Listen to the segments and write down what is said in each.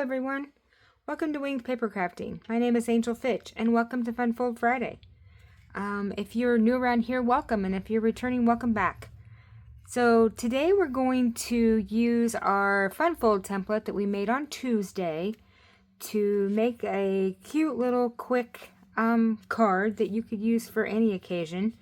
everyone. Welcome to Winged Paper Crafting. My name is Angel Fitch and welcome to Fun Fold Friday. If you're new around here, welcome, and if you're returning, welcome back. So today we're going to use our Fun Fold template that we made on Tuesday to make a cute little quick card that you could use for any occasion.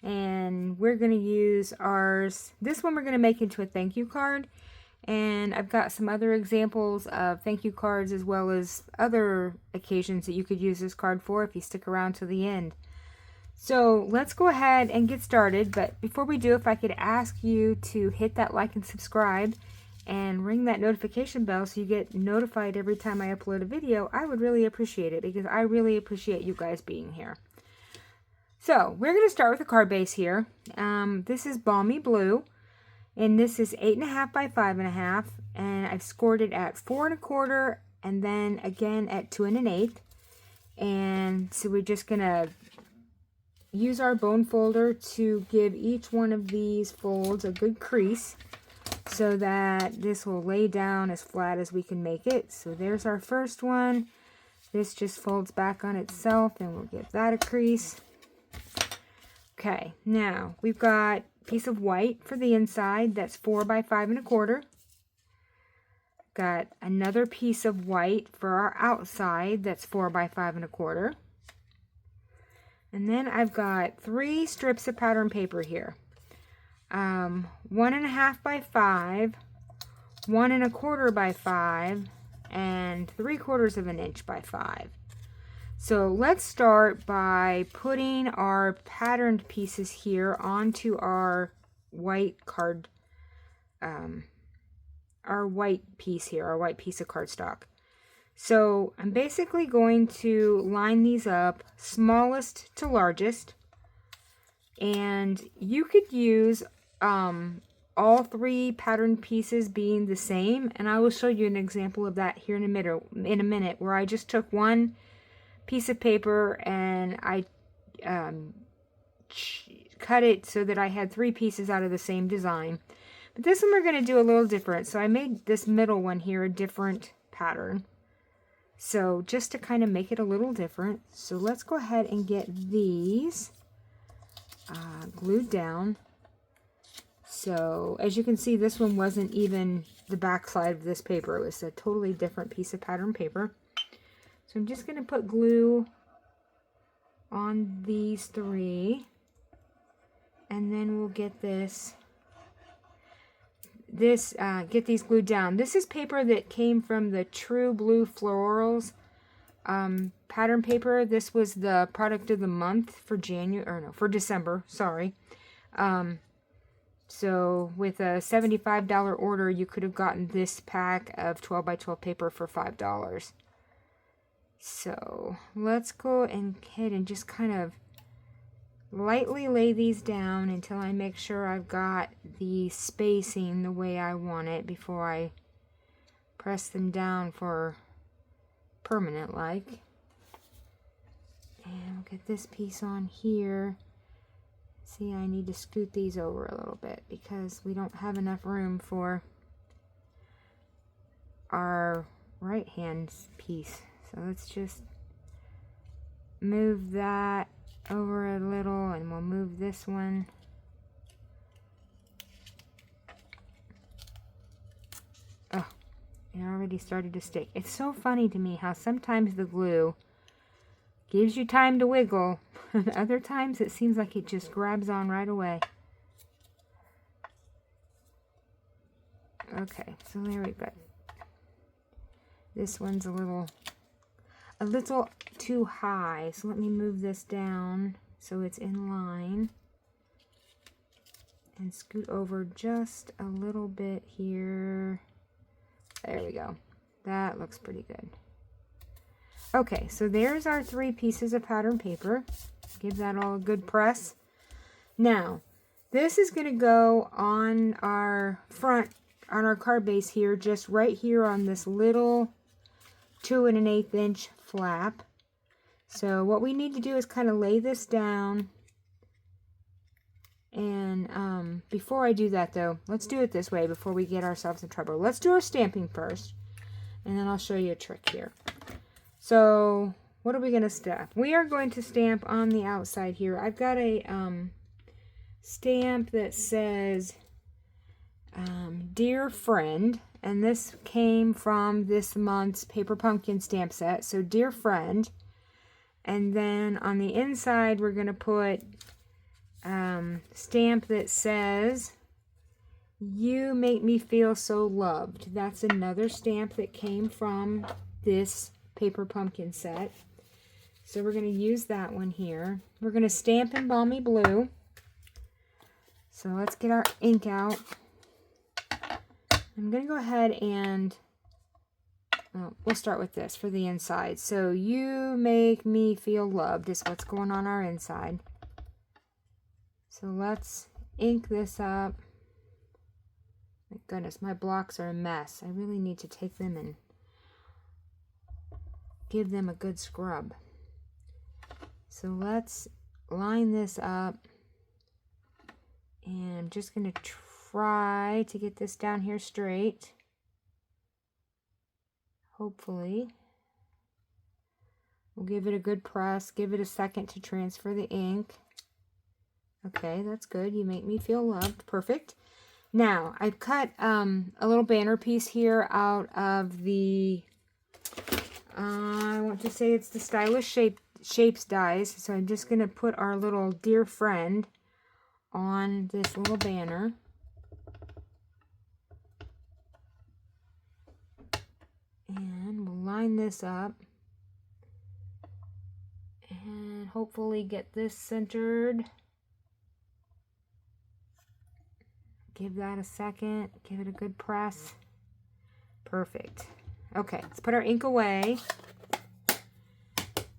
And we're going to use ours. This one we're going to make into a thank you card. And I've got some other examples of thank you cards as well as other occasions that you could use this card for if you stick around to the end. So let's go ahead and get started. But before we do, if I could ask you to hit that like and subscribe and ring that notification bell so you get notified every time I upload a video, I would really appreciate it because I really appreciate you guys being here. So we're going to start with a card base here. This is Balmy Blue. And this is 8.5 by 5.5, and I've scored it at 4 1/4, and then again at 2 1/8. And so we're just gonna use our bone folder to give each one of these folds a good crease, so that this will lay down as flat as we can make it. So there's our first one. This just folds back on itself, and we'll give that a crease. Okay, now we've got piece of white for the inside, that's 4 by 5 1/4. Got another piece of white for our outside, that's 4 by 5 1/4. And then I've got 3 strips of pattern paper here. 1 1/2 by 5, 1 1/4 by 5, and 3/4 of an inch by 5. So let's start by putting our patterned pieces here onto our white card, our white piece here, our white piece of cardstock. So I'm basically going to line these up smallest to largest, and you could use all 3 patterned pieces being the same, and I will show you an example of that here in a minute, where I just took one piece of paper and I cut it so that I had 3 pieces out of the same design. But this one we're going to do a little different. So I made this middle one here a different pattern. So just to kind of make it a little different. So let's go ahead and get these glued down. So as you can see, this one wasn't even the back side of this paper. It was a totally different piece of pattern paper. So I'm just going to put glue on these 3, and then we'll get get these glued down. This is paper that came from the True Blue Florals pattern paper. This was the product of the month for for December, sorry. So with a $75 order, you could have gotten this pack of 12 by 12 paper for $5. So let's go ahead and just kind of lightly lay these down until I make sure I've got the spacing the way I want it before I press them down for permanent like. And we'll get this piece on here. See, I need to scoot these over a little bit because we don't have enough room for our right hand piece. So let's just move that over a little, and we'll move this one. Oh, it already started to stick. It's so funny to me how sometimes the glue gives you time to wiggle, and other times it seems like it just grabs on right away. Okay, so there we go. This one's a little too high, so let me move this down so it's in line and scoot over just a little bit here. There we go. That looks pretty good. Okay, so there's our 3 pieces of pattern paper. Give that all a good press. Now, this is going to go on our front, on our card base here, just right here on this little 2 1/8 inch flap. So what we need to do is kind of lay this down. And before I do that though, let's do it this way before we get ourselves in trouble. Let's do our stamping first. and then I'll show you a trick here. So what are we going to stamp? We are going to stamp on the outside here. I've got a stamp that says Dear Friend, and this came from this month's Paper Pumpkin stamp set. So Dear Friend, and then on the inside we're going to put stamp that says You Make Me Feel So Loved. That's another stamp that came from this Paper Pumpkin set. So we're going to use that one here. We're going to stamp in Balmy Blue. So let's get our ink out. I'm going to go ahead and, we'll start with this for the inside. So You Make Me Feel Loved is what's going on our inside. So let's ink this up. My goodness, my blocks are a mess. I really need to take them and give them a good scrub. So let's line this up. And I'm just going to try to get this down here straight. Hopefully. We'll give it a good press. Give it a second to transfer the ink. Okay, that's good. You Make Me Feel Loved. Perfect. Now, I've cut a little banner piece here out of the, I want to say it's the Stylish Shapes dies. So I'm just going to put our little Dear Friend on this little banner. And we'll line this up. And hopefully get this centered. Give that a second. Give it a good press. Perfect. Okay, let's put our ink away.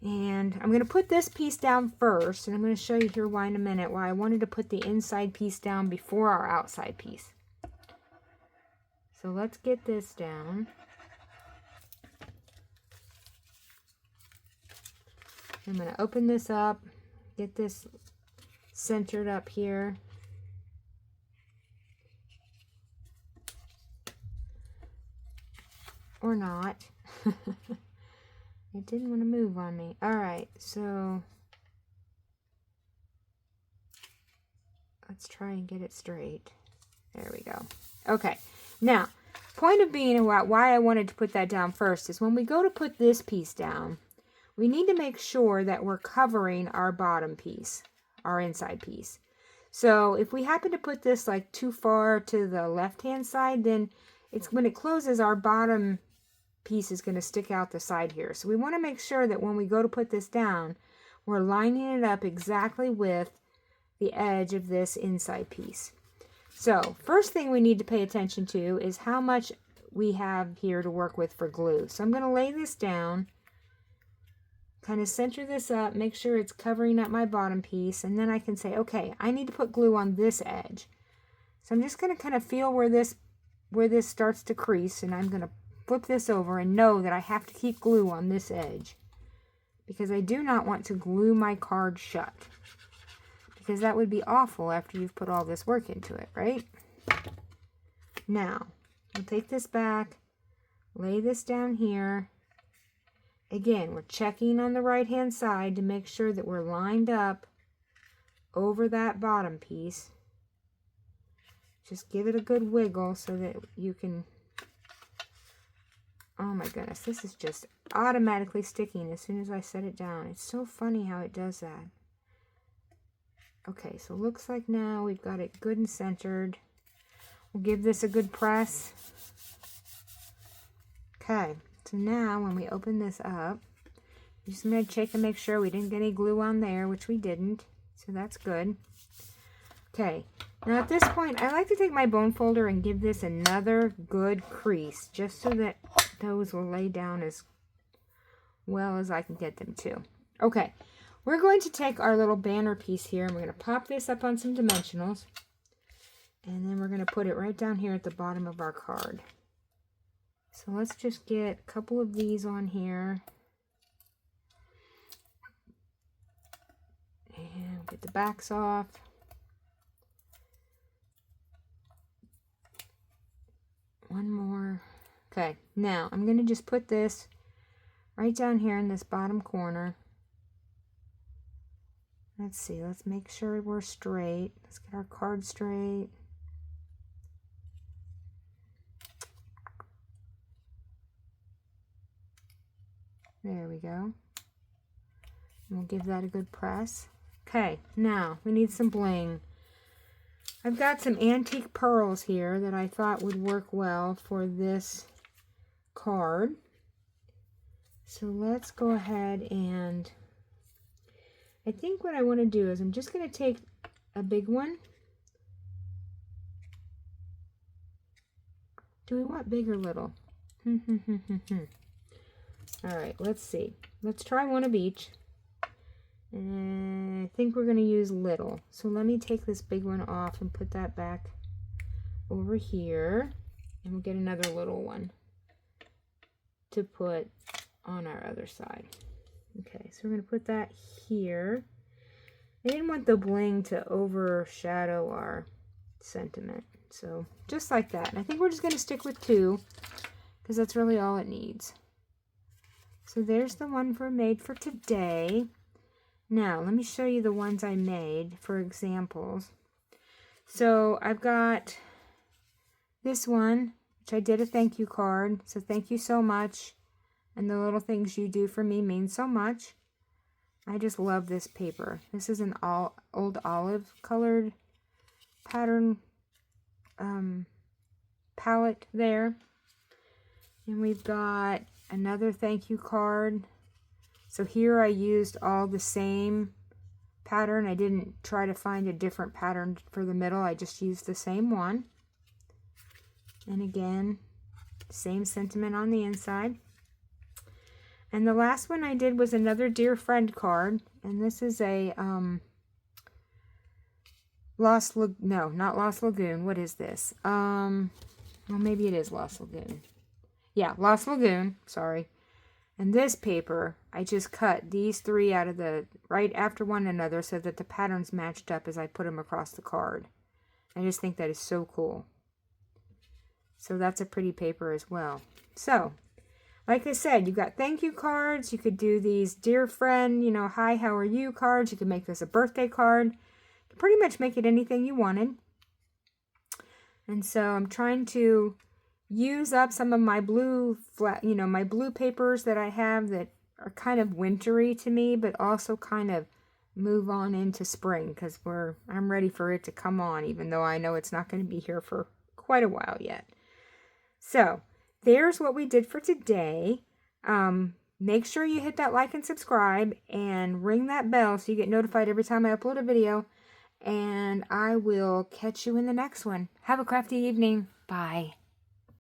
And I'm going to put this piece down first. And I'm going to show you here why in a minute. Why I wanted to put the inside piece down before our outside piece. So let's get this down. I'm going to open this up. Get this centered up here. Or not. It didn't want to move on me. Alright, so let's try and get it straight. There we go. Okay, now, point of being about why I wanted to put that down first is when we go to put this piece down, we need to make sure that we're covering our bottom piece, our inside piece. So if we happen to put this like too far to the left-hand side, then it's when it closes, our bottom piece is going to stick out the side here. So we want to make sure that when we go to put this down, we're lining it up exactly with the edge of this inside piece. So first thing we need to pay attention to is how much we have here to work with for glue. So I'm going to lay this down, kind of center this up, make sure it's covering up my bottom piece, and then I can say, okay, I need to put glue on this edge. So I'm just going to kind of feel where this starts to crease, and I'm going to flip this over and know that I have to keep glue on this edge because I do not want to glue my card shut, because that would be awful after you've put all this work into it, right? Now, we'll take this back, lay this down here. Again, we're checking on the right-hand side to make sure that we're lined up over that bottom piece. Just give it a good wiggle so that you can... Oh my goodness, this is just automatically sticking as soon as I set it down. It's so funny how it does that. Okay, so looks like now we've got it good and centered. We'll give this a good press. Okay, so now when we open this up, I'm just going to check and make sure we didn't get any glue on there, which we didn't. So that's good. Okay, now at this point, I like to take my bone folder and give this another good crease, just so that those will lay down as well as I can get them to. Okay, we're going to take our little banner piece here, and we're going to pop this up on some dimensionals, and then we're going to put it right down here at the bottom of our card. So let's just get a couple of these on here, and get the backs off. One more. Okay, now I'm going to just put this right down here in this bottom corner. Let's see, let's make sure we're straight. Let's get our card straight. There we go. And we'll give that a good press. Okay, now we need some bling. I've got some antique pearls here that I thought would work well for this card. So let's go ahead and I think what I want to do is I'm just going to take a big one. Do we want big or little? All right, let's see. Let's try one of each. And I think we're going to use little. So let me take this big one off and put that back over here. And we'll get another little one to put on our other side. Okay, so we're going to put that here. I didn't want the bling to overshadow our sentiment. So just like that. And I think we're just going to stick with 2 because that's really all it needs. So there's the one made for today. Now, let me show you the ones I made for examples. So I've got this one, which I did a thank you card. So thank you so much. And the little things you do for me mean so much. I just love this paper. This is an old olive colored pattern palette there. And we've got another thank you card. So here I used all the same pattern. I didn't try to find a different pattern for the middle. I just used the same one. And again, same sentiment on the inside. And the last one I did was another Dear Friend card. And this is a not Lost Lagoon. What is this? Well, maybe it is Lost Lagoon. Yeah, Lost Lagoon. Sorry. And this paper, I just cut these 3 out of the right after one another so that the patterns matched up as I put them across the card. I just think that is so cool. So that's a pretty paper as well. So, like I said, you got thank you cards. You could do these Dear Friend, you know, hi, how are you cards. You could make this a birthday card. You can pretty much make it anything you wanted. And so I'm trying to use up some of my blue my blue papers that I have that are kind of wintry to me, but also kind of move on into spring because I'm ready for it to come on, even though I know it's not going to be here for quite a while yet. So there's what we did for today. Make sure you hit that like and subscribe and ring that bell so you get notified every time I upload a video. And I will catch you in the next one. Have a crafty evening. Bye.